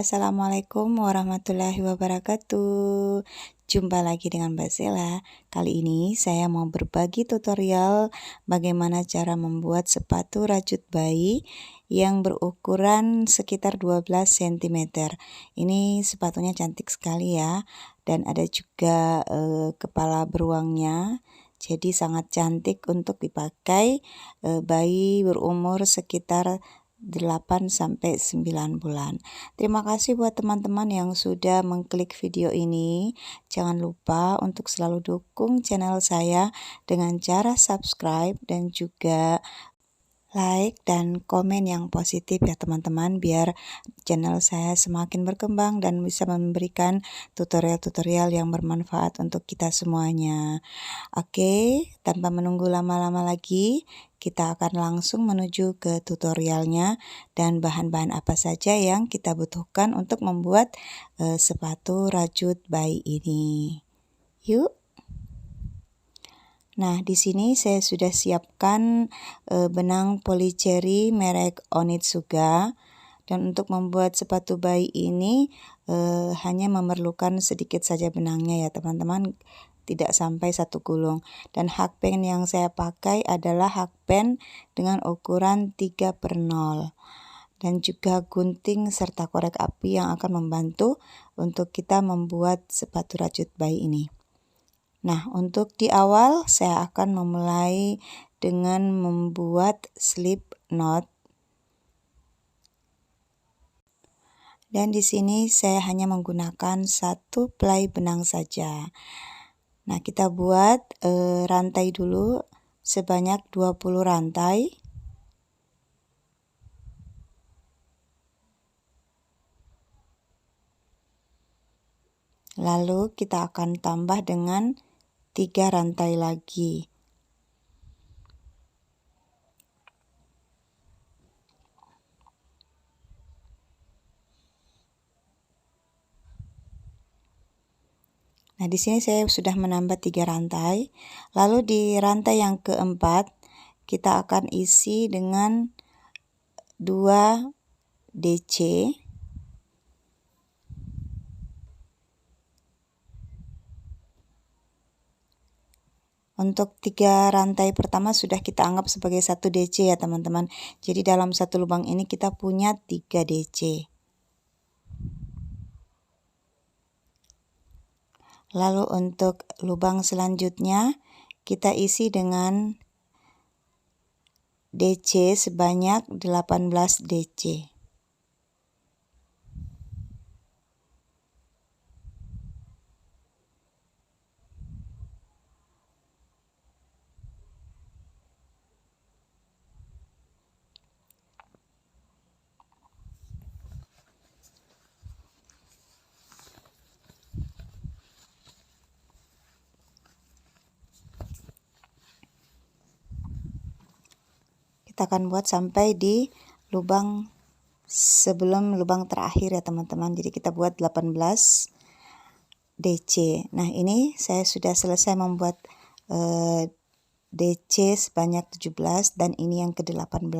Assalamualaikum warahmatullahi wabarakatuh. Jumpa lagi dengan Mbak Sela. Kali ini saya mau berbagi tutorial bagaimana cara membuat sepatu rajut bayi yang berukuran sekitar 12 cm. Ini sepatunya cantik sekali ya, dan ada juga kepala beruangnya. Jadi sangat cantik untuk dipakai bayi berumur sekitar 8-9 bulan. Terima kasih buat teman-teman yang sudah mengklik video ini. Jangan lupa untuk selalu dukung channel saya dengan cara subscribe dan juga like dan komen yang positif ya teman-teman, biar channel saya semakin berkembang dan bisa memberikan tutorial-tutorial yang bermanfaat untuk kita semuanya. Oke, tanpa menunggu lama-lama lagi, kita akan langsung menuju ke tutorialnya dan bahan-bahan apa saja yang kita butuhkan untuk membuat sepatu rajut bayi ini. Yuk. Nah, di sini saya sudah siapkan benang polycherry merek Onitsuga, dan untuk membuat sepatu bayi ini hanya memerlukan sedikit saja benangnya ya teman-teman, tidak sampai 1 gulung. Dan hakpen yang saya pakai adalah hakpen dengan ukuran 3/0, dan juga gunting serta korek api yang akan membantu untuk kita membuat sepatu rajut bayi ini. Nah, untuk di awal saya akan memulai dengan membuat slip knot. Dan di sini saya hanya menggunakan 1 play benang saja. Nah, kita buat rantai dulu sebanyak 20 rantai. Lalu kita akan tambah dengan 3 rantai lagi. Nah, di sini saya sudah menambah 3 rantai. Lalu di rantai yang keempat kita akan isi dengan 2 DC. Untuk 3 rantai pertama sudah kita anggap sebagai 1 DC ya teman-teman. Jadi dalam satu lubang ini kita punya 3 DC. Lalu untuk lubang selanjutnya kita isi dengan DC sebanyak 18 DC. Kita akan buat sampai di lubang sebelum lubang terakhir ya teman-teman. Jadi kita buat 18 DC. Nah, ini saya sudah selesai membuat DC sebanyak 17 dan ini yang ke-18.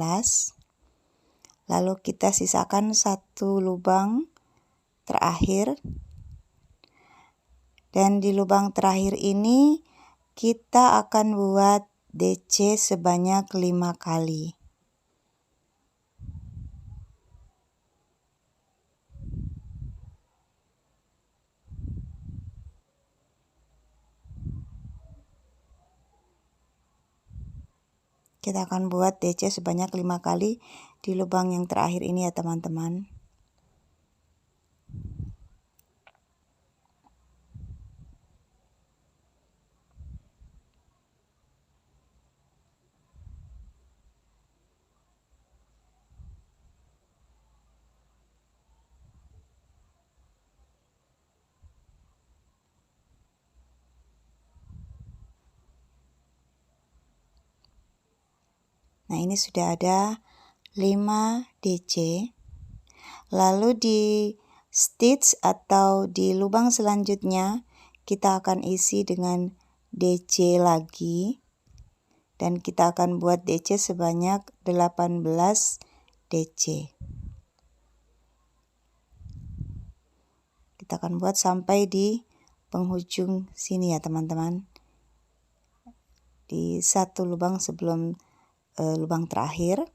Lalu kita sisakan 1 lubang terakhir. Dan di lubang terakhir ini kita akan buat DC sebanyak 5 kali. Kita akan buat DC sebanyak 5 kali di lubang yang terakhir ini ya teman-teman. Nah, ini sudah ada 5 DC. Lalu di stitch atau di lubang selanjutnya kita akan isi dengan DC lagi. Dan kita akan buat DC sebanyak 18 DC. Kita akan buat sampai di penghujung sini ya teman-teman. Di satu lubang sebelum lubang terakhir.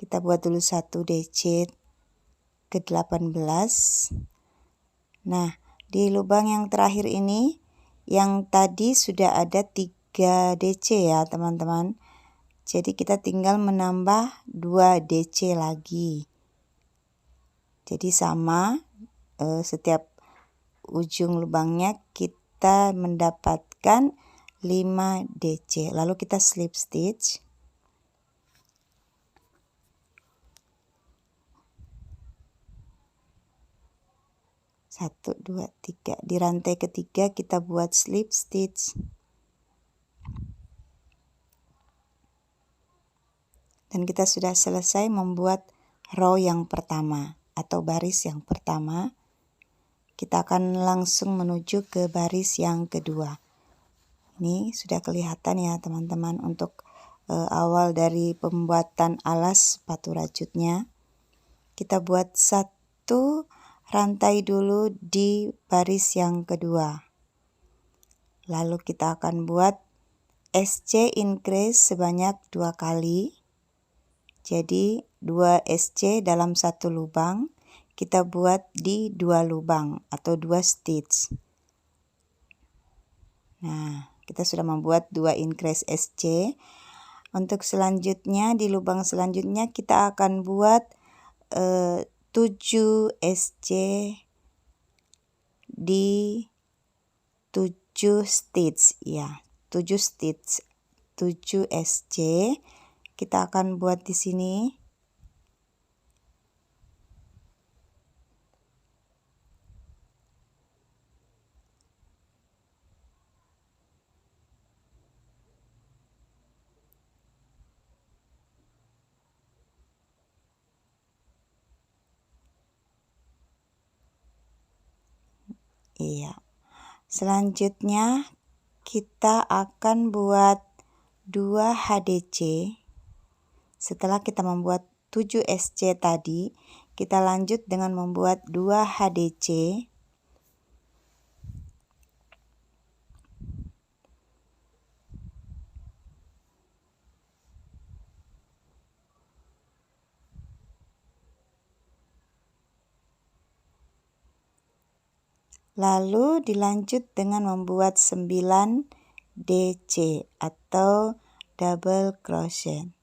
Kita buat dulu 1 DC ke-18. Nah, di lubang yang terakhir ini, yang tadi sudah ada 3 DC ya teman-teman. Jadi kita tinggal menambah 2 DC lagi. Jadi sama, setiap ujung lubangnya kita mendapatkan 5 DC. Lalu kita slip stitch. 1, 2, 3. Di rantai ketiga kita buat slip stitch. Dan kita sudah selesai membuat row yang pertama atau baris yang pertama. Kita akan langsung menuju ke baris yang kedua. Ini sudah kelihatan ya teman-teman untuk awal dari pembuatan alas sepatu rajutnya. Kita buat 1 rantai dulu di baris yang kedua. Lalu kita akan buat SC increase sebanyak 2 kali. Jadi 2 SC dalam 1 lubang kita buat di 2 lubang atau 2 stitch. Nah, kita sudah membuat 2 increase SC. Untuk selanjutnya di lubang selanjutnya kita akan buat 7 SC di 7 stitch ya, 7 stitch, 7 SC kita akan buat di sini. Iya. Selanjutnya kita akan buat 2 HDC. Setelah kita membuat 7 SC tadi, kita lanjut dengan membuat 2 HDC. Lalu dilanjut dengan membuat 9 DC atau double crochet.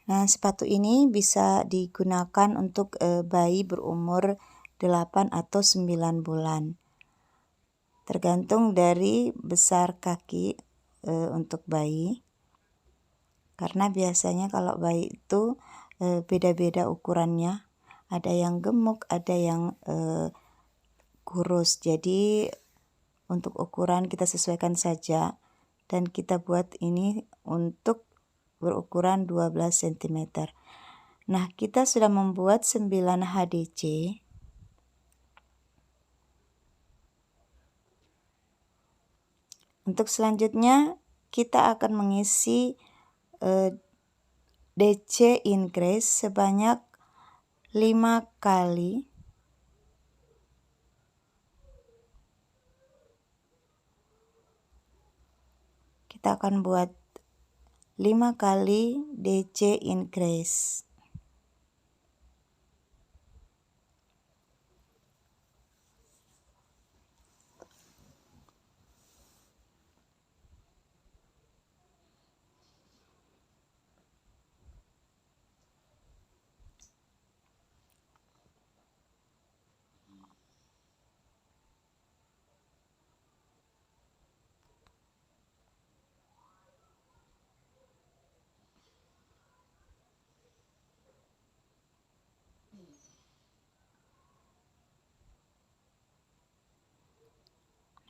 Nah, sepatu ini bisa digunakan untuk bayi berumur 8 atau 9 bulan. Tergantung dari besar kaki untuk bayi. Karena biasanya kalau bayi itu beda-beda ukurannya. Ada yang gemuk, ada yang kurus. Jadi untuk ukuran kita sesuaikan saja. Dan kita buat ini untuk berukuran 12 cm. Nah, kita sudah membuat 9 HDC. Untuk selanjutnya kita akan mengisi DC increase sebanyak 5 kali. Kita akan buat 5 kali DC increase.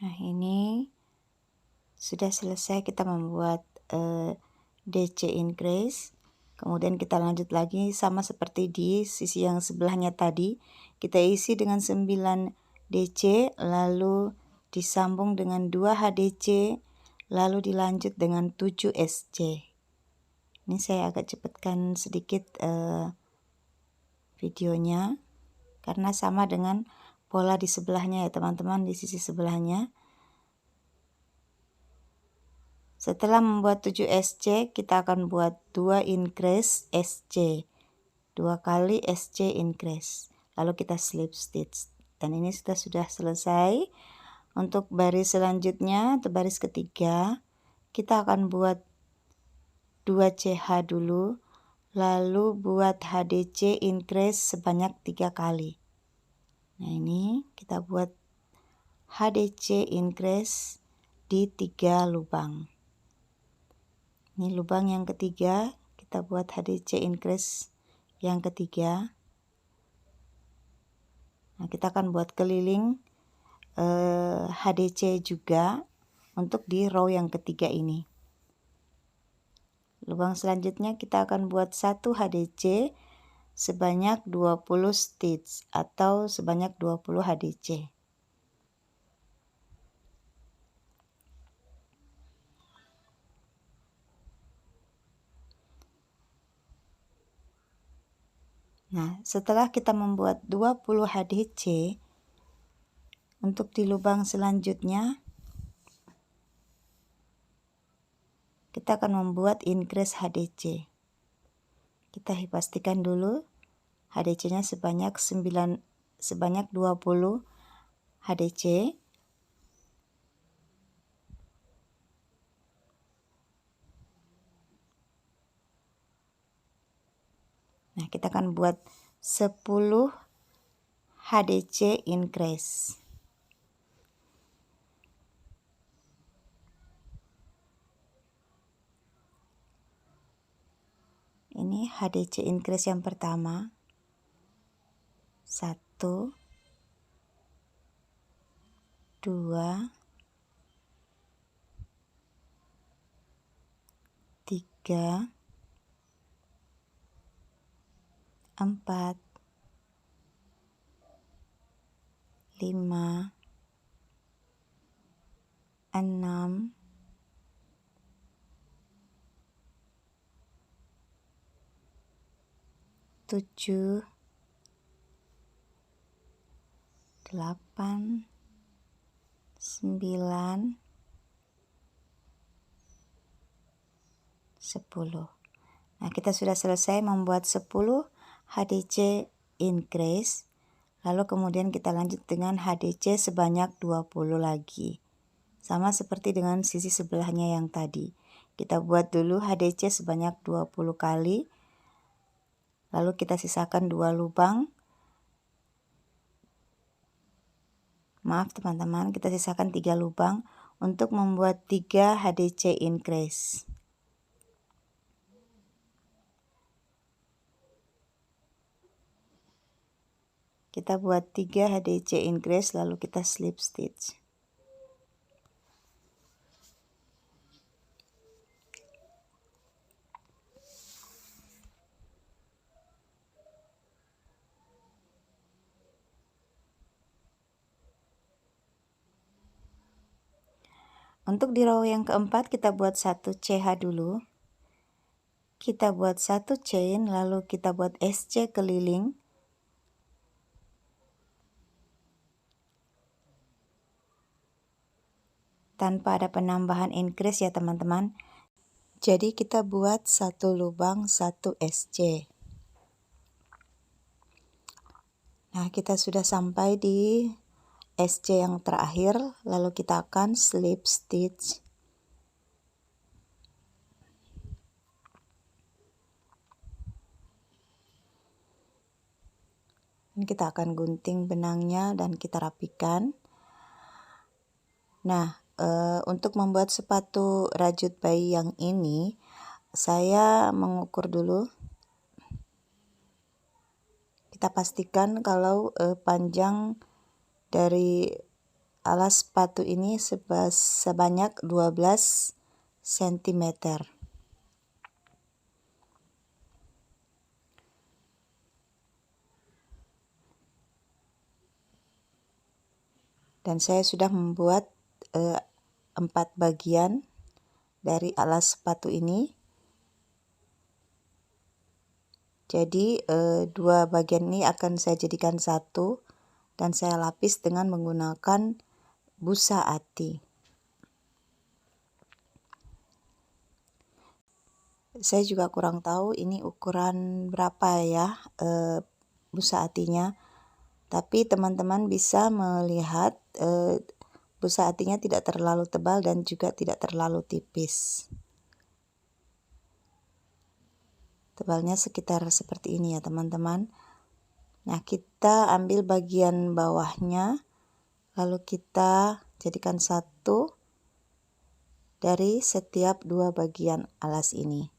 Nah, ini sudah selesai kita membuat DC increase. Kemudian kita lanjut lagi sama seperti di sisi yang sebelahnya tadi. Kita isi dengan 9 DC, lalu disambung dengan 2 HDC, lalu dilanjut dengan 7 SC. Ini saya agak cepatkan sedikit videonya karena sama dengan pola di sebelahnya ya teman-teman, di sisi sebelahnya. Setelah membuat 7 SC, kita akan buat 2 increase SC. 2 kali SC increase. Lalu kita slip stitch. Dan ini sudah selesai. Untuk baris selanjutnya atau baris ketiga, kita akan buat 2 CH dulu. Lalu buat HDC increase sebanyak 3 kali. Nah ini kita buat HDC increase di 3 lubang. Ini lubang yang ketiga, kita buat HDC increase yang ketiga. Nah, kita akan buat keliling HDC juga untuk di row yang ketiga ini. Lubang selanjutnya kita akan buat 1 HDC sebanyak 20 stitch atau sebanyak 20 HDC. Nah, setelah kita membuat 20 HDC, untuk di lubang selanjutnya, kita akan membuat increase HDC. Kita pastikan dulu HDC-nya sebanyak 20 HDC. Nah, kita akan buat 10 HDC increase. Ini HDC increase yang pertama. 1, 2, 3, 4, 5, 6, 7, 8, 9, 10. Nah, kita sudah selesai membuat 10 HDC increase. Lalu kemudian kita lanjut dengan HDC sebanyak 20 lagi. Sama seperti dengan sisi sebelahnya yang tadi. Kita buat dulu HDC sebanyak 20 kali. Lalu kita sisakan 2 lubang. Maaf teman-teman, kita sisakan 3 lubang untuk membuat 3 HDC increase. Kita buat 3 HDC increase lalu kita slip stitch. Untuk di row yang keempat kita buat 1 CH dulu. Kita buat 1 chain lalu kita buat SC keliling. Tanpa ada penambahan increase ya teman-teman. Jadi kita buat 1 lubang 1 SC. Nah, kita sudah sampai di SC yang terakhir, lalu kita akan slip stitch. Ini kita akan gunting benangnya dan kita rapikan. Nah, untuk membuat sepatu rajut bayi yang ini, saya mengukur dulu. Kita pastikan kalau panjang dari alas sepatu ini sebanyak 12 cm. Dan saya sudah membuat 4 bagian dari alas sepatu ini. Jadi 2 bagian ini akan saya jadikan satu dan saya lapis dengan menggunakan busa ati. Saya juga kurang tahu ini ukuran berapa ya busa atinya, tapi teman-teman bisa melihat busa atinya tidak terlalu tebal dan juga tidak terlalu tipis. Tebalnya sekitar seperti ini ya teman-teman. Nah, kita ambil bagian bawahnya, lalu kita jadikan satu dari setiap 2 bagian alas ini.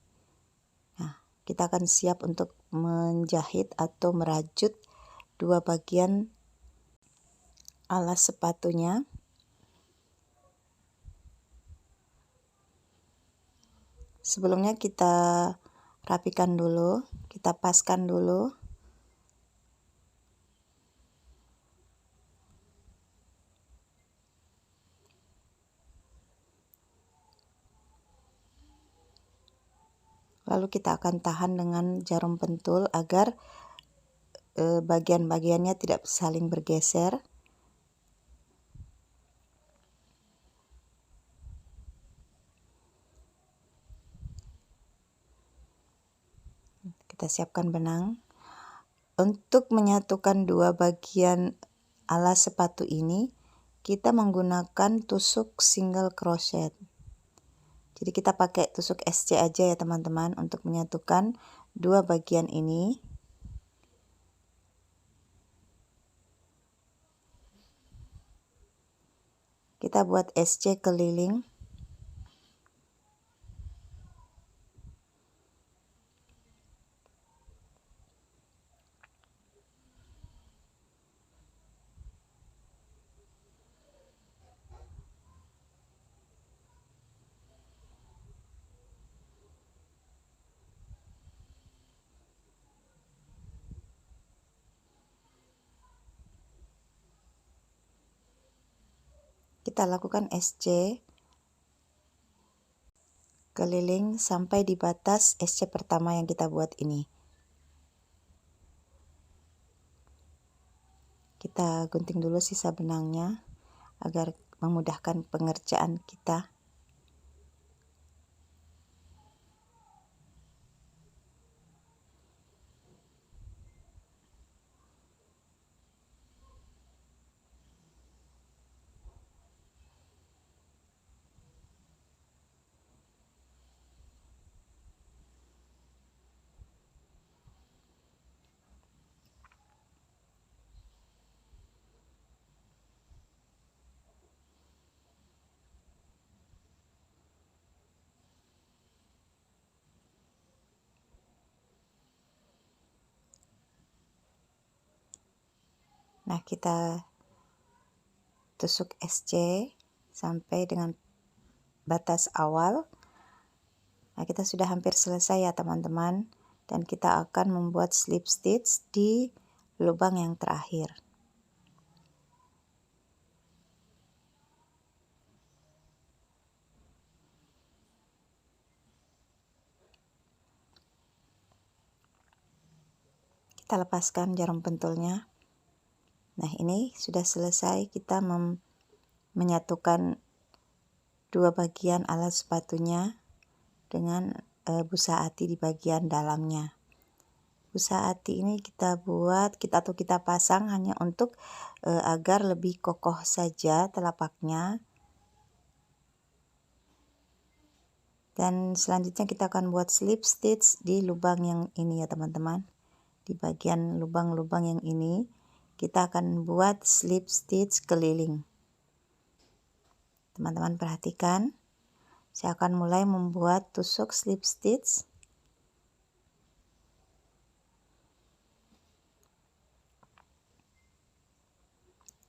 Nah, kita akan siap untuk menjahit atau merajut 2 bagian alas sepatunya. Sebelumnya kita rapikan dulu, kita paskan dulu. Lalu kita akan tahan dengan jarum pentul agar bagian-bagiannya tidak saling bergeser. Kita siapkan benang. Untuk menyatukan 2 bagian alas sepatu ini, kita menggunakan tusuk single crochet. Jadi kita pakai tusuk SC aja ya teman-teman untuk menyatukan 2 bagian ini. Kita buat SC keliling. Kita lakukan SC keliling sampai di batas SC pertama yang kita buat ini. Kita gunting dulu sisa benangnya agar memudahkan pengerjaan kita. Nah, kita tusuk SC sampai dengan batas awal. Nah, kita sudah hampir selesai ya teman-teman, dan kita akan membuat slip stitch di lubang yang terakhir. Kita lepaskan jarum pentulnya. Nah, ini sudah selesai kita menyatukan 2 bagian alas sepatunya dengan busa ati di bagian dalamnya. Busa ati ini kita buat atau kita pasang hanya untuk agar lebih kokoh saja telapaknya. Dan selanjutnya kita akan buat slip stitch di lubang yang ini ya teman-teman. Di bagian lubang-lubang yang ini kita akan buat slip stitch keliling. Teman-teman perhatikan, saya akan mulai membuat tusuk slip stitch.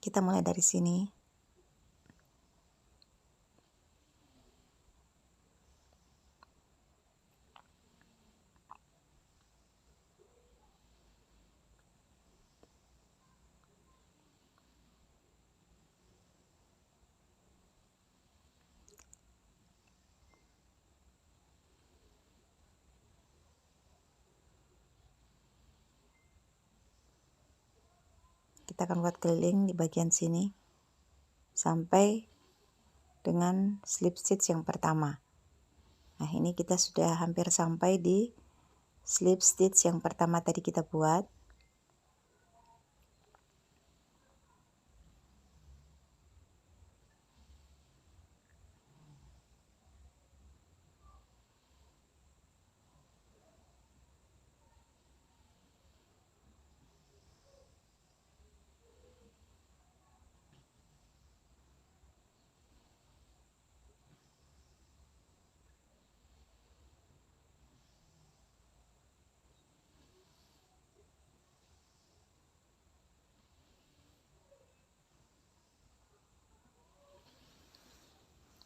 Kita mulai dari sini. Kita akan buat keliling di bagian sini sampai dengan slip stitch yang pertama. Nah, ini kita sudah hampir sampai di slip stitch yang pertama tadi kita buat.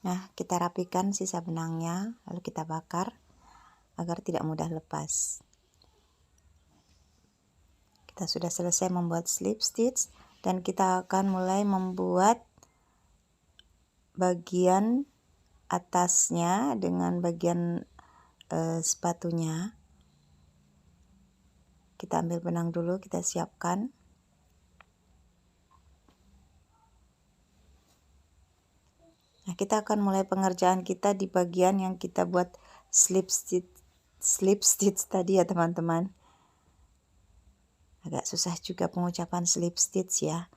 Nah, kita rapikan sisa benangnya, lalu kita bakar agar tidak mudah lepas. Kita sudah selesai membuat slip stitch dan kita akan mulai membuat bagian atasnya dengan bagian sepatunya. Kita ambil benang dulu, kita siapkan. Nah, kita akan mulai pengerjaan kita di bagian yang kita buat slip stitch tadi ya teman-teman. Agak susah juga pengucapan slip stitch ya.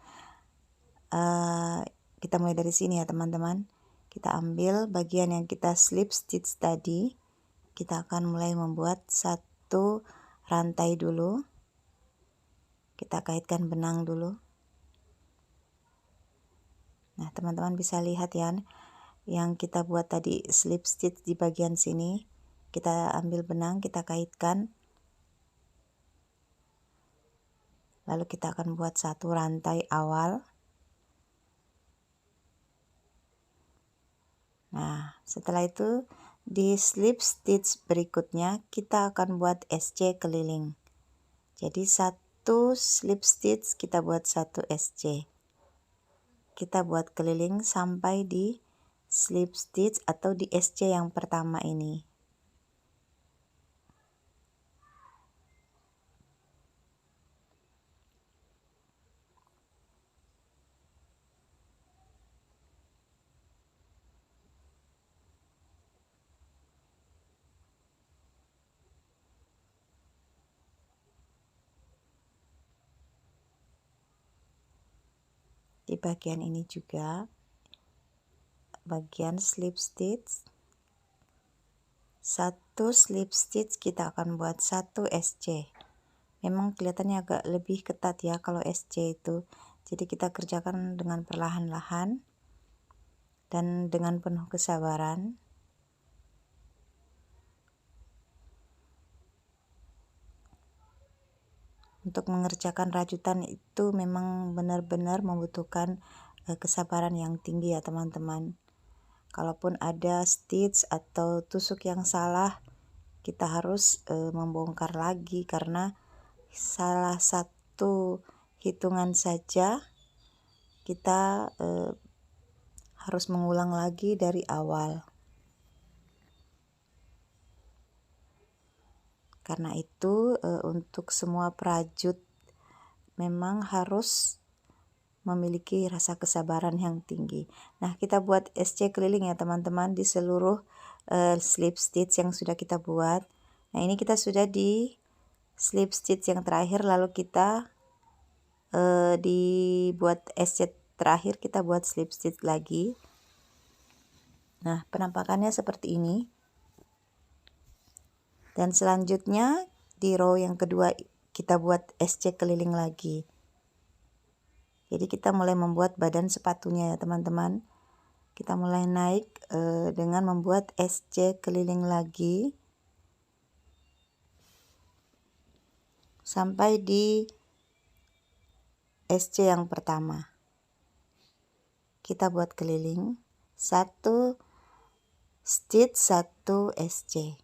Kita mulai dari sini ya teman-teman. Kita ambil bagian yang kita slip stitch tadi. Kita akan mulai membuat satu rantai dulu. Kita kaitkan benang dulu. Nah, teman-teman bisa lihat ya, yang kita buat tadi slip stitch di bagian sini. Kita ambil benang, kita kaitkan. Lalu kita akan buat satu rantai awal. Nah, setelah itu di slip stitch berikutnya kita akan buat SC keliling. Jadi satu slip stitch kita buat satu SC. Kita buat keliling sampai di slip stitch atau di SC yang pertama ini. Di bagian ini juga bagian slip stitch, satu slip stitch kita akan buat satu SC. Memang kelihatannya agak lebih ketat ya kalau SC itu, jadi kita kerjakan dengan perlahan-lahan dan dengan penuh kesabaran. Untuk mengerjakan rajutan itu memang benar-benar membutuhkan kesabaran yang tinggi ya teman-teman. Kalaupun ada stitch atau tusuk yang salah, kita harus membongkar lagi karena salah satu hitungan saja kita harus mengulang lagi dari awal. Karena itu untuk semua prajut memang harus memiliki rasa kesabaran yang tinggi. Nah, kita buat SC keliling ya teman-teman di seluruh slip stitch yang sudah kita buat. Nah, ini kita sudah di slip stitch yang terakhir, lalu kita dibuat SC terakhir, kita buat slip stitch lagi. Nah, penampakannya seperti ini. Dan selanjutnya di row yang kedua kita buat SC keliling lagi. Jadi kita mulai membuat badan sepatunya ya teman-teman. Kita mulai naik dengan membuat SC keliling lagi sampai di SC yang pertama. Kita buat keliling, satu stitch, satu SC.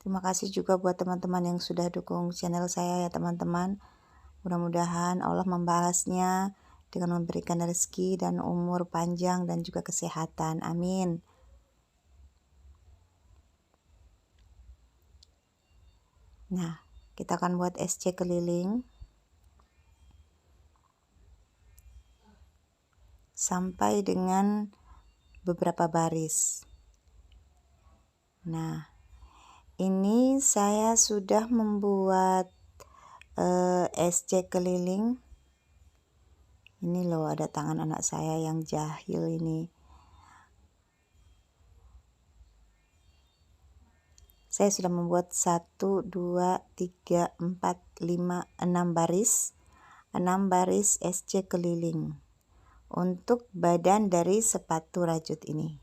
Terima kasih juga buat teman-teman yang sudah dukung channel saya ya teman-teman. Mudah-mudahan Allah membalasnya dengan memberikan rezeki dan umur panjang dan juga kesehatan. Amin. Nah, kita akan buat SC keliling sampai dengan beberapa baris. Nah, ini saya sudah membuat SC keliling. Ini loh, ada tangan anak saya yang jahil ini. Saya sudah membuat 1, 2, 3, 4, 5, 6 baris. 6 baris SC keliling untuk badan dari sepatu rajut ini.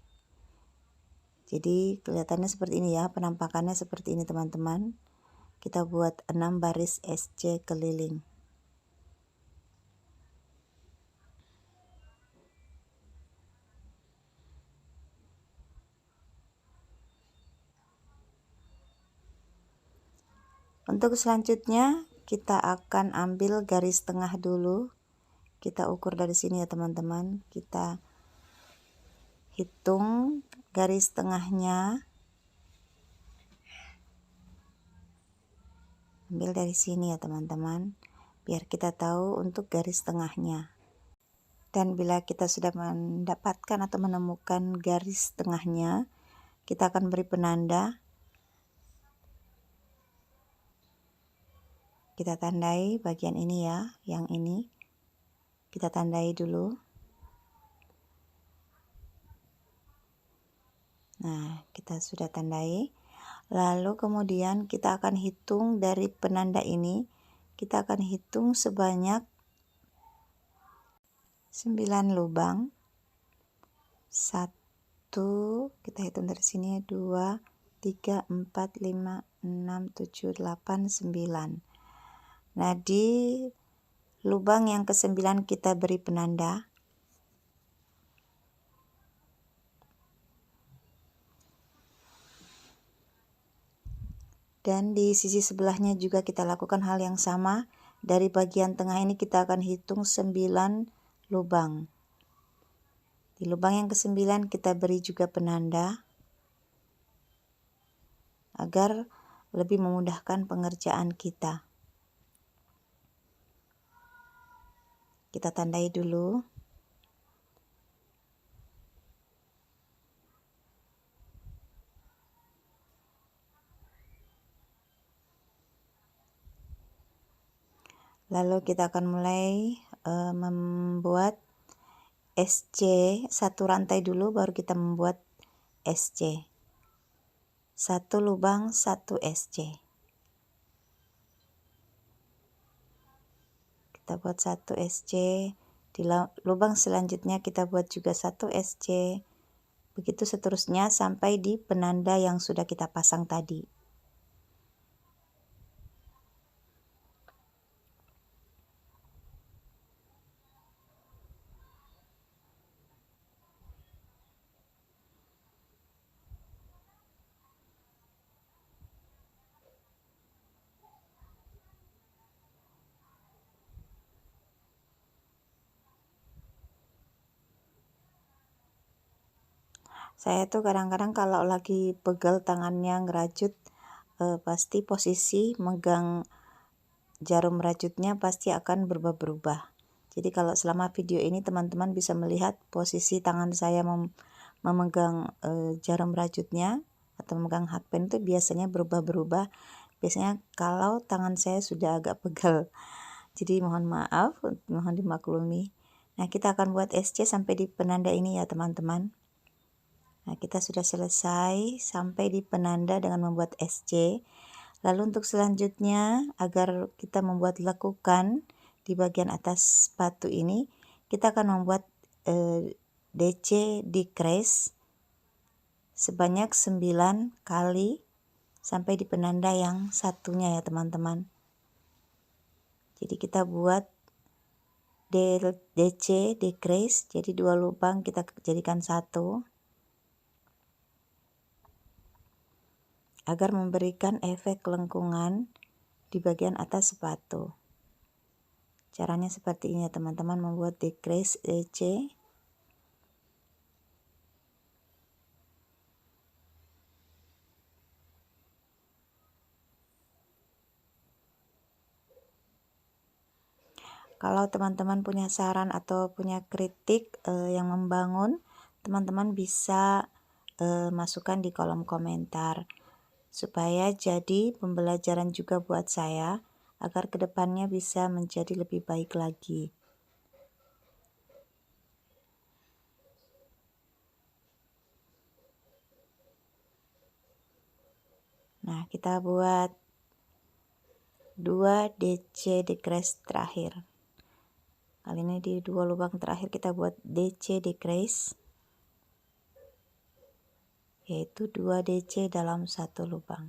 Jadi kelihatannya seperti ini ya, penampakannya seperti ini teman-teman. Kita buat 6 baris SC keliling. Untuk selanjutnya kita akan ambil garis tengah dulu. Kita ukur dari sini ya teman-teman. Kita hitung garis tengahnya. Ambil dari sini ya teman-teman, biar kita tahu untuk garis tengahnya. Dan bila kita sudah mendapatkan atau menemukan garis tengahnya, kita akan beri penanda. Kita tandai bagian ini ya, yang ini. Kita tandai dulu. Nah, kita sudah tandai. Lalu kemudian kita akan hitung dari penanda ini. Kita akan hitung sebanyak 9 lubang. 1, kita hitung dari sini 2, 3, 4, 5, 6, 7, 8, 9. Nah, di lubang yang ke-9 kita beri penanda. Dan di sisi sebelahnya juga kita lakukan hal yang sama. Dari bagian tengah ini kita akan hitung 9 lubang. Di lubang yang ke-9 kita beri juga penanda agar lebih memudahkan pengerjaan kita. Kita tandai dulu. Lalu kita akan mulai membuat SC satu rantai dulu, baru kita membuat SC. 1 lubang 1 SC. Kita buat 1 SC. Di lubang selanjutnya kita buat juga 1 SC. Begitu seterusnya sampai di penanda yang sudah kita pasang tadi. Saya tuh kadang-kadang kalau lagi pegel tangannya ngerajut, pasti posisi megang jarum rajutnya pasti akan berubah-berubah. Jadi kalau selama video ini teman-teman bisa melihat posisi tangan saya memegang jarum rajutnya atau memegang hakpen itu biasanya berubah-berubah. Biasanya kalau tangan saya sudah agak pegal. Jadi mohon maaf, mohon dimaklumi. Nah, kita akan buat SC sampai di penanda ini ya teman-teman. Nah, kita sudah selesai sampai di penanda dengan membuat SC. Lalu untuk selanjutnya, agar kita membuat lekukan di bagian atas sepatu ini, kita akan membuat DC decrease sebanyak 9 kali sampai di penanda yang satunya ya teman-teman. Jadi kita buat DC decrease, jadi 2 lubang kita jadikan 1. Agar memberikan efek lengkungan di bagian atas sepatu. Caranya seperti ini ya teman-teman, membuat decrease DC. Kalau teman-teman punya saran atau punya kritik yang membangun, teman-teman bisa masukkan di kolom komentar supaya jadi pembelajaran juga buat saya agar kedepannya bisa menjadi lebih baik lagi. Nah, kita buat 2 DC decrease terakhir. Kali ini di 2 lubang terakhir kita buat DC decrease, yaitu 2 DC dalam 1 lubang.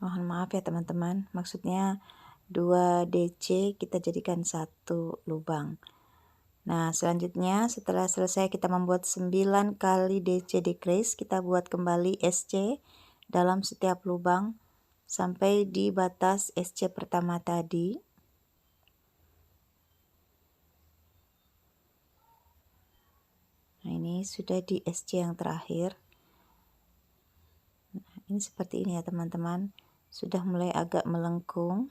Mohon maaf ya teman-teman, maksudnya 2 DC kita jadikan 1 lubang. Nah, selanjutnya setelah selesai kita membuat 9 kali DC decrease, kita buat kembali SC dalam setiap lubang sampai di batas SC pertama tadi. Nah, ini sudah di SC yang terakhir. Nah, ini seperti ini ya teman-teman, sudah mulai agak melengkung.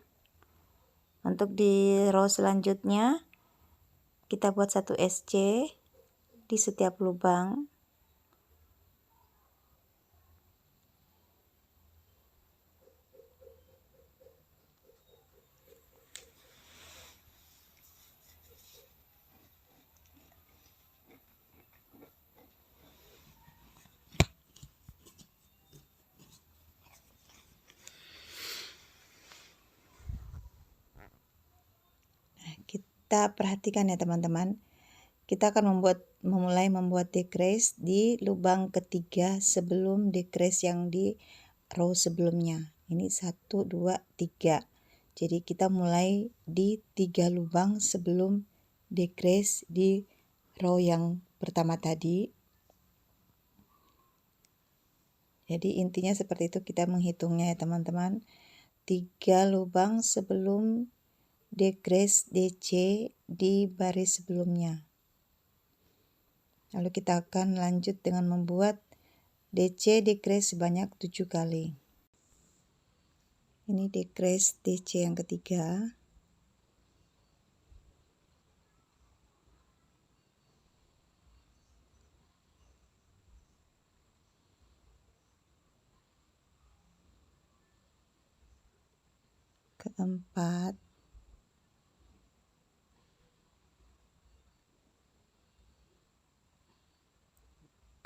Untuk di row selanjutnya kita buat 1 SC di setiap lubang. Kita perhatikan ya teman-teman, kita akan memulai membuat decrease di lubang ketiga sebelum decrease yang di row sebelumnya. Ini 1, 2, 3. Jadi kita mulai di 3 lubang sebelum decrease di row yang pertama tadi. Jadi intinya seperti itu kita menghitungnya ya teman-teman. 3 lubang sebelum decrease DC di baris sebelumnya. Lalu kita akan lanjut dengan membuat DC decrease sebanyak 7 kali. Ini decrease DC yang ketiga. Keempat.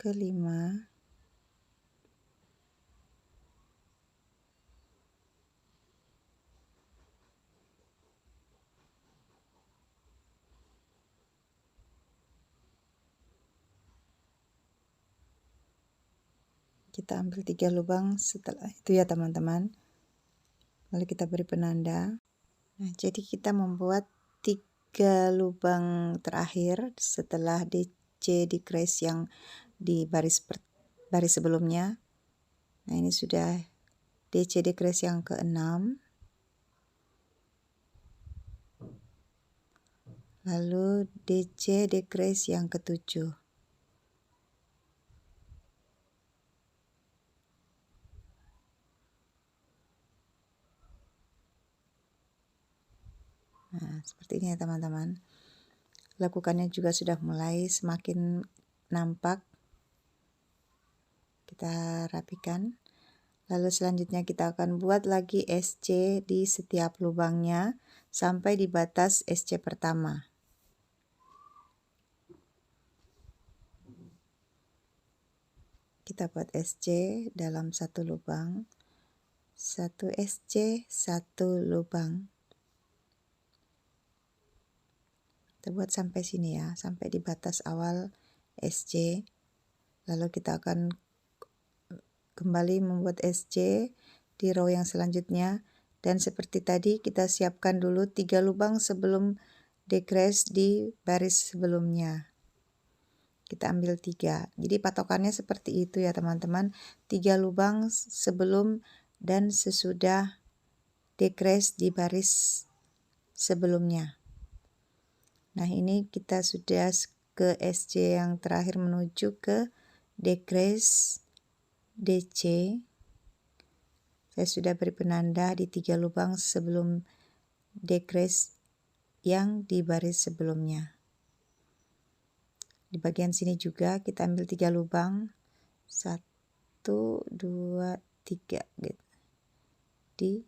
Kelima. Kita ambil 3 lubang setelah itu ya teman-teman. Lalu kita beri penanda. Nah, jadi kita membuat 3 lubang terakhir setelah DC decrease yang di baris sebelumnya. Nah, ini sudah DC decrease yang ke-6. Lalu DC decrease yang ke-7. Nah, seperti ini ya teman-teman. Lakukannya juga sudah mulai semakin nampak. Kita rapikan. Lalu selanjutnya kita akan buat lagi SC di setiap lubangnya sampai di batas SC pertama. Kita buat SC dalam 1 lubang. 1 SC, 1 lubang. Kita buat sampai sini ya, sampai di batas awal SC. Lalu kita akan kembali membuat SC di row yang selanjutnya. Dan seperti tadi kita siapkan dulu 3 lubang sebelum decrease di baris sebelumnya. Kita ambil 3. Jadi patokannya seperti itu ya teman-teman. 3 lubang sebelum dan sesudah decrease di baris sebelumnya. Nah, ini kita sudah ke SC yang terakhir menuju ke decrease DC. Saya sudah beri penanda di 3 lubang sebelum decrease yang di baris sebelumnya. Di bagian sini juga kita ambil 3 lubang, 1, 2, 3 gitu. Di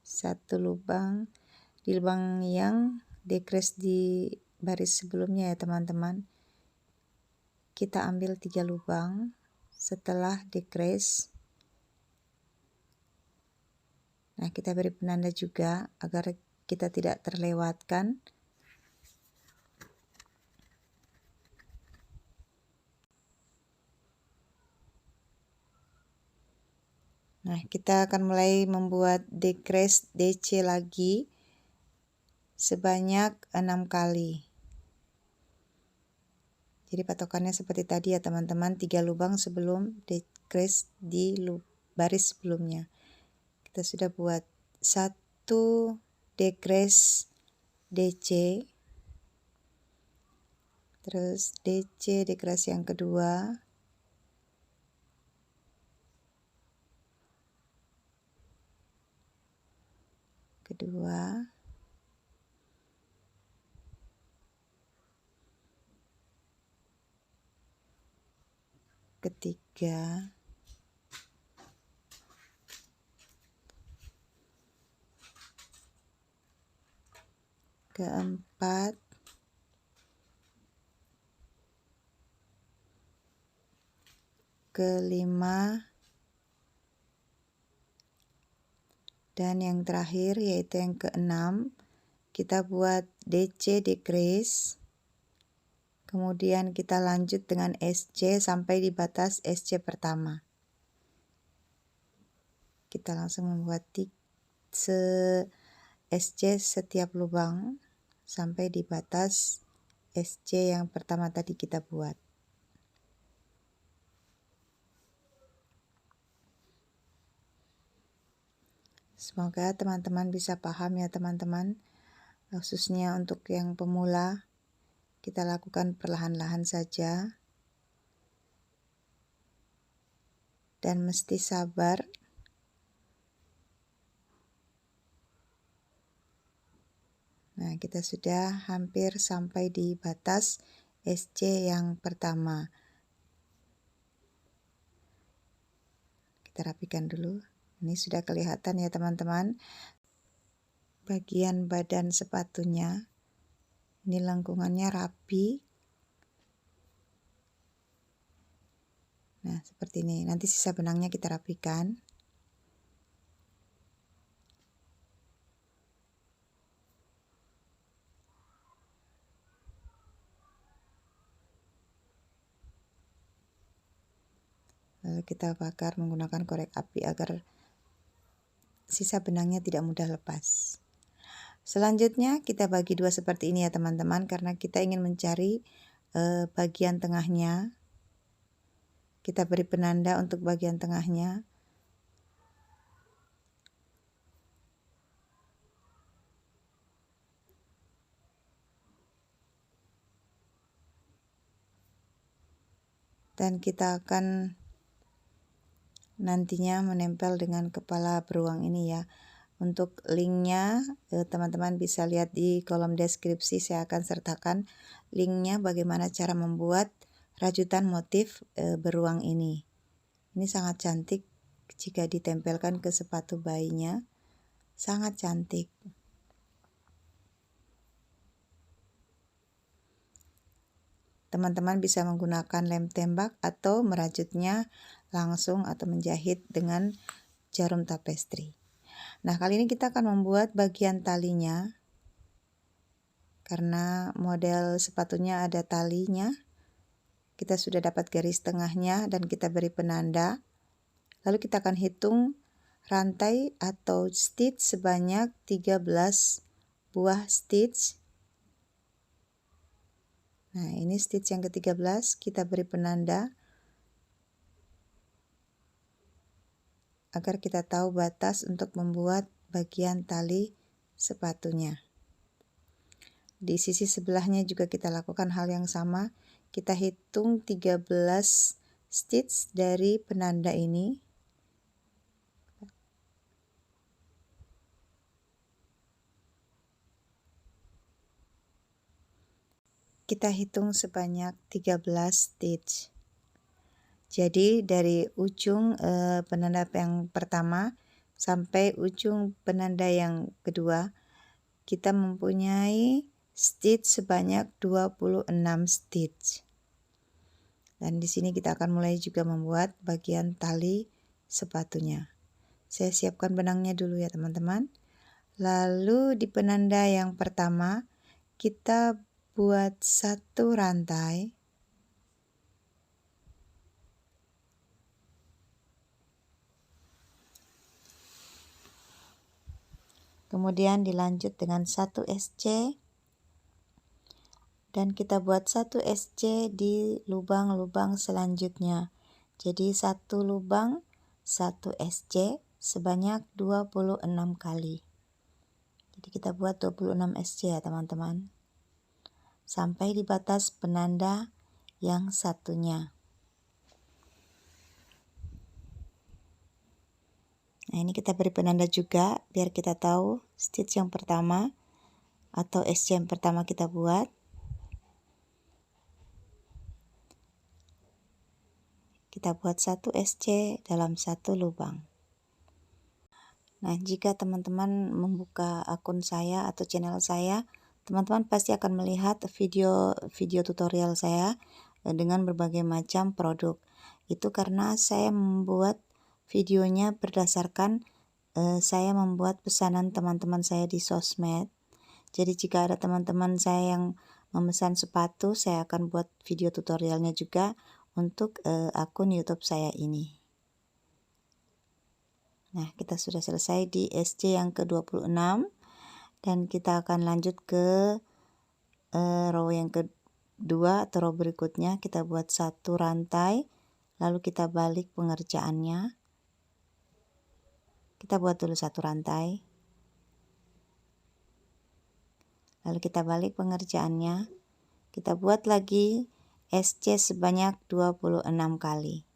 1 lubang, di lubang yang decrease di baris sebelumnya ya teman-teman. Kita ambil 3 lubang setelah decrease. Nah, kita beri penanda juga agar kita tidak terlewatkan. Nah, kita akan mulai membuat decrease DC lagi sebanyak 6 kali. Jadi patokannya seperti tadi ya teman-teman, 3 lubang sebelum decrease di baris sebelumnya. Kita sudah buat 1 decrease DC, terus DC decrease yang kedua, ketiga, keempat, kelima, dan yang terakhir yaitu yang keenam. Kita buat DC decrease, kemudian kita lanjut dengan SC sampai di batas SC pertama. Kita langsung membuat SC setiap lubang sampai di batas SC yang pertama tadi kita buat. Semoga teman-teman bisa paham ya teman-teman, khususnya untuk yang pemula, kita lakukan perlahan-lahan saja dan mesti sabar. Nah, kita sudah hampir sampai di batas SC yang pertama. Kita rapikan dulu. Ini sudah kelihatan ya teman-teman. Bagian badan sepatunya. Ini lengkungannya rapi. Nah, seperti ini. Nanti sisa benangnya kita rapikan. Lalu kita bakar menggunakan korek api agar sisa benangnya tidak mudah lepas. Selanjutnya kita bagi dua seperti ini ya teman-teman, karena kita ingin mencari bagian tengahnya. Kita beri penanda untuk bagian tengahnya. Dan kita akan nantinya menempel dengan kepala beruang ini ya. Untuk linknya teman-teman bisa lihat di kolom deskripsi, saya akan sertakan linknya bagaimana cara membuat rajutan motif beruang ini. Ini sangat cantik jika ditempelkan ke sepatu bayinya, sangat cantik. Teman-teman bisa menggunakan lem tembak atau merajutnya langsung atau menjahit dengan jarum tapestri. Nah, kali ini kita akan membuat bagian talinya. Karena model sepatunya ada talinya, kita sudah dapat garis tengahnya dan kita beri penanda. Lalu kita akan hitung rantai atau stitch sebanyak 13 buah stitch. Nah, ini stitch yang ke-13, kita beri penanda agar kita tahu batas untuk membuat bagian tali sepatunya. Di sisi sebelahnya juga kita lakukan hal yang sama. Kita hitung 13 stitch dari penanda ini. Kita hitung sebanyak 13 stitch. Jadi dari ujung penanda yang pertama sampai ujung penanda yang kedua, kita mempunyai stitch sebanyak 26 stitch. Dan di sini kita akan mulai juga membuat bagian tali sepatunya. Saya siapkan benangnya dulu ya teman-teman. Lalu di penanda yang pertama kita buat satu rantai. Kemudian dilanjut dengan 1 SC. Dan kita buat 1 SC di lubang-lubang selanjutnya. Jadi 1 lubang, 1 SC sebanyak 26 kali. Jadi kita buat 26 SC ya teman-teman. Sampai di batas penanda yang satunya. Nah, ini kita beri penanda juga biar kita tahu stitch yang pertama atau SC yang pertama kita buat. Kita buat 1 SC dalam 1 lubang. Nah, jika teman-teman membuka akun saya atau channel saya, teman-teman pasti akan melihat video tutorial saya dengan berbagai macam produk. Itu karena saya membuat videonya berdasarkan saya membuat pesanan teman-teman saya di sosmed. Jadi jika ada teman-teman saya yang memesan sepatu, saya akan buat video tutorialnya juga untuk akun YouTube saya ini. Nah, kita sudah selesai di SC yang ke-26 dan kita akan lanjut ke row yang kedua atau row berikutnya. Kita buat satu rantai, lalu kita balik pengerjaannya. Kita buat dulu satu rantai, lalu kita balik pengerjaannya. Kita buat lagi SC sebanyak 26 kali.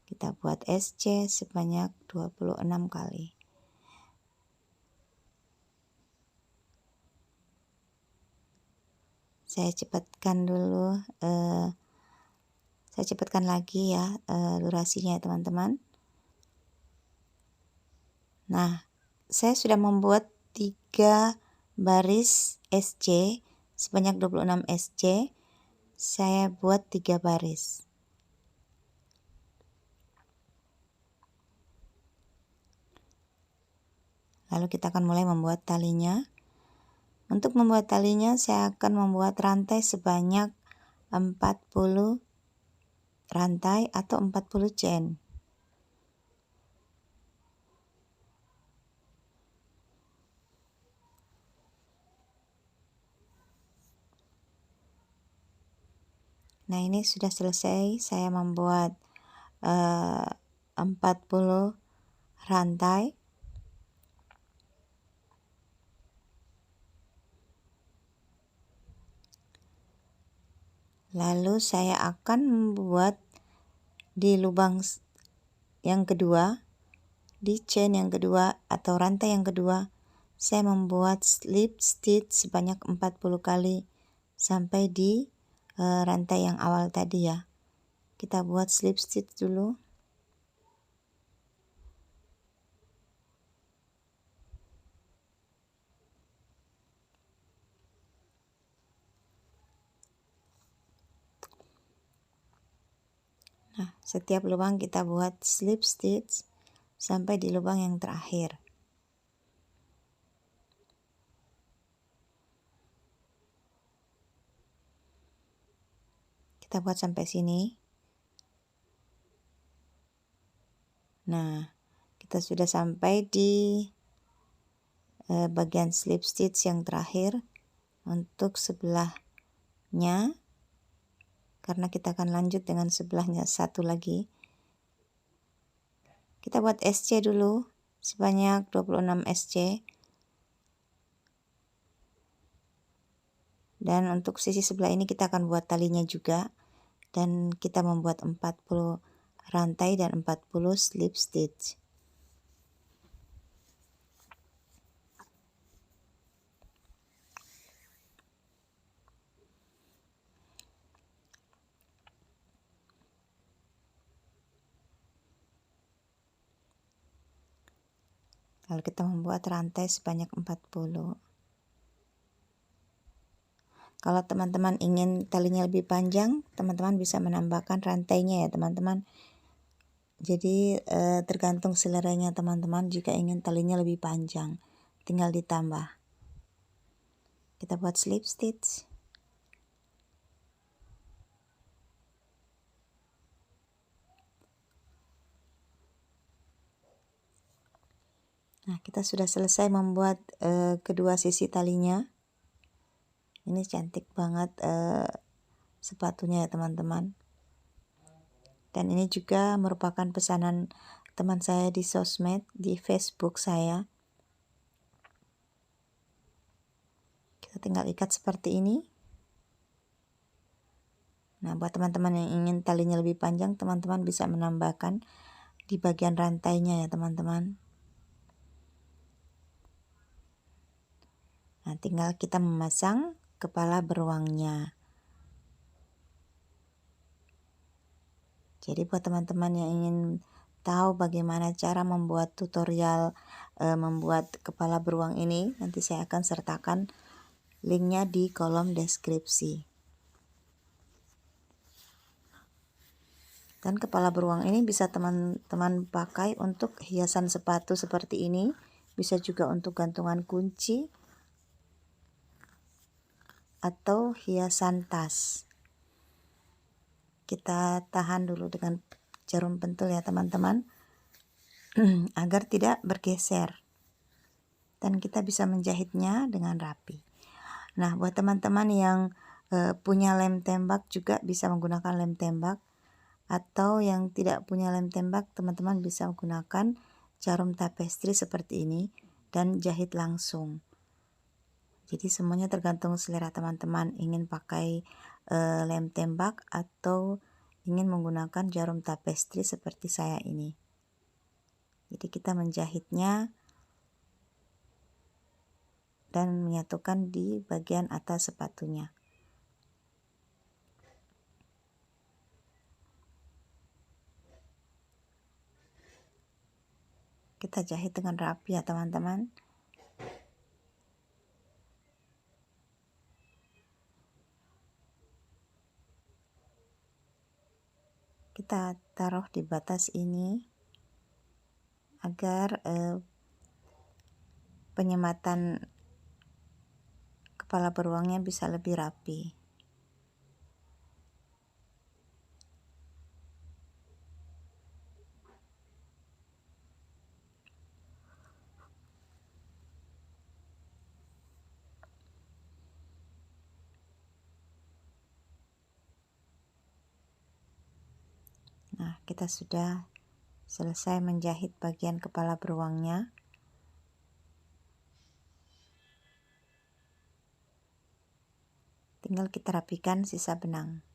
Kita buat SC sebanyak 26 kali. Saya cepatkan dulu, saya cepatkan lagi ya durasinya ya teman-teman. Nah, saya sudah membuat 3 baris SC sebanyak 26 SC. Saya buat 3 baris. Lalu kita akan mulai membuat talinya. Untuk membuat talinya saya akan membuat rantai sebanyak 40 rantai atau 40 chain. Nah, ini sudah selesai. Saya membuat 40 rantai. Lalu saya akan membuat di lubang yang kedua, di chain yang kedua atau rantai yang kedua, saya membuat slip stitch sebanyak 40 kali sampai di rantai yang awal tadi ya. Kita buat slip stitch dulu. Nah, setiap lubang kita buat slip stitch sampai di lubang yang terakhir. Kita buat sampai sini. Nah, kita sudah sampai di bagian slip stitch yang terakhir untuk sebelahnya. Karena kita akan lanjut dengan sebelahnya satu lagi. Kita buat SC dulu sebanyak 26 SC. Dan untuk sisi sebelah ini kita akan buat talinya juga. Dan kita membuat 40 rantai dan 40 slip stitch. Lalu kita membuat rantai sebanyak 40. Kalau teman-teman ingin talinya lebih panjang, teman-teman bisa menambahkan rantainya ya teman-teman. Jadi tergantung seleranya teman-teman, jika ingin talinya lebih panjang, tinggal ditambah. Kita buat slip stitch. Nah, kita sudah selesai membuat kedua sisi talinya. Ini cantik banget sepatunya ya teman-teman. Dan ini juga merupakan pesanan teman saya di sosmed, di Facebook saya. Kita tinggal ikat seperti ini. Nah, buat teman-teman yang ingin talinya lebih panjang, teman-teman bisa menambahkan di bagian rantainya ya teman-teman. Nah, tinggal kita memasang kepala beruangnya. Jadi buat teman-teman yang ingin tahu bagaimana cara membuat tutorial membuat kepala beruang ini, nanti saya akan sertakan linknya di kolom deskripsi. Dan kepala beruang ini bisa teman-teman pakai untuk hiasan sepatu seperti ini, bisa juga untuk gantungan kunci atau hiasan tas. Kita tahan dulu dengan jarum pentul ya teman-teman agar tidak bergeser, dan kita bisa menjahitnya dengan rapi. Nah, buat teman-teman yang punya lem tembak juga bisa menggunakan lem tembak, atau yang tidak punya lem tembak teman-teman bisa menggunakan jarum tapestri seperti ini dan jahit langsung. Jadi semuanya tergantung selera teman-teman, ingin pakai lem tembak atau ingin menggunakan jarum tapestri seperti saya ini. Jadi kita menjahitnya dan menyatukan di bagian atas sepatunya. Kita jahit dengan rapi ya teman-teman. Kita taruh di batas ini agar penyematan kepala beruangnya bisa lebih rapi. Nah, kita sudah selesai menjahit bagian kepala beruangnya. Tinggal kita rapikan sisa benang.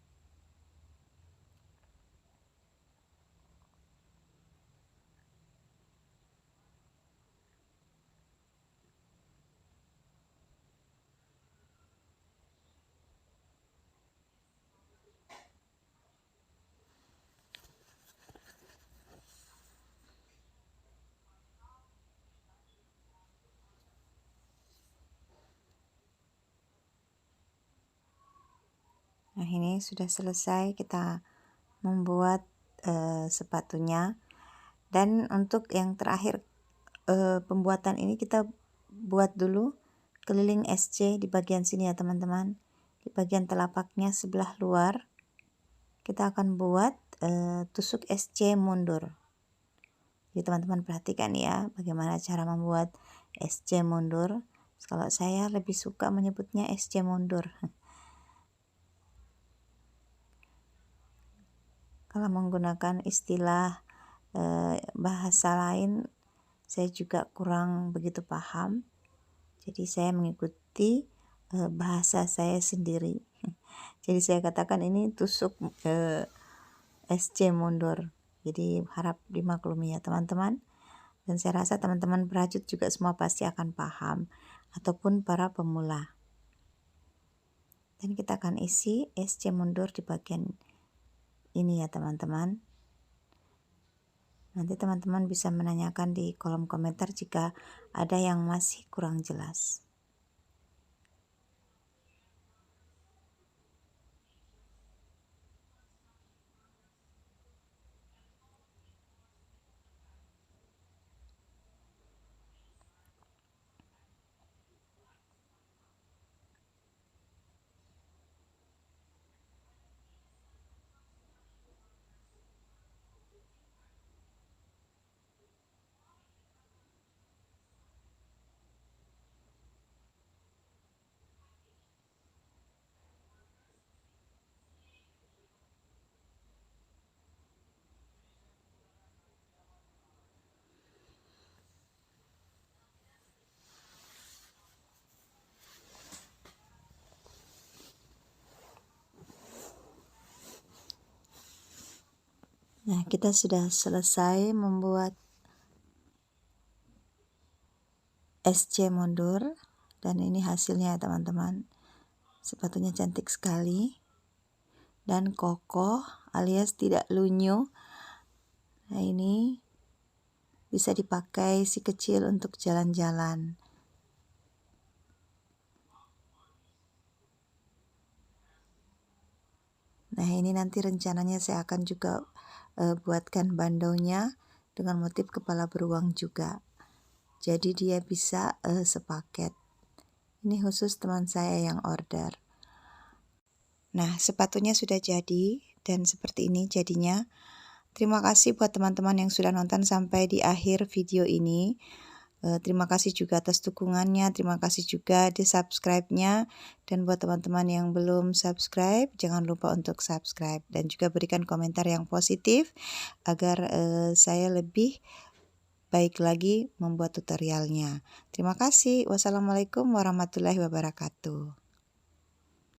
Nah, ini sudah selesai kita membuat sepatunya. Dan untuk yang terakhir pembuatan ini kita buat dulu keliling SC di bagian sini ya teman-teman. Di bagian telapaknya sebelah luar kita akan buat tusuk SC mundur. Jadi teman-teman perhatikan ya bagaimana cara membuat SC mundur. Kalau saya lebih suka menyebutnya SC mundur. Kalau menggunakan istilah bahasa lain saya juga kurang begitu paham, jadi saya mengikuti bahasa saya sendiri. Jadi saya katakan ini tusuk SC mundur, jadi harap dimaklumi ya teman-teman. Dan saya rasa teman-teman perajut juga semua pasti akan paham, ataupun para pemula. Dan kita akan isi SC mundur di bagian ini ya teman-teman. Nanti teman-teman bisa menanyakan di kolom komentar jika ada yang masih kurang jelas. Nah, kita sudah selesai membuat SC mundur, dan ini hasilnya ya teman-teman. Sepatunya cantik sekali dan kokoh alias tidak lunyu. Nah, ini bisa dipakai si kecil untuk jalan-jalan. Nah, ini nanti rencananya saya akan juga buatkan bandonya dengan motif kepala beruang juga. Jadi dia bisa sepaket. Ini khusus teman saya yang order. Nah, sepatunya sudah jadi dan seperti ini jadinya. Terima kasih buat teman-teman yang sudah nonton sampai di akhir video ini. Terima kasih juga atas dukungannya, terima kasih juga di subscribe-nya. Dan buat teman-teman yang belum subscribe, jangan lupa untuk subscribe. Dan juga berikan komentar yang positif agar saya lebih baik lagi membuat tutorialnya. Terima kasih. Wassalamualaikum warahmatullahi wabarakatuh.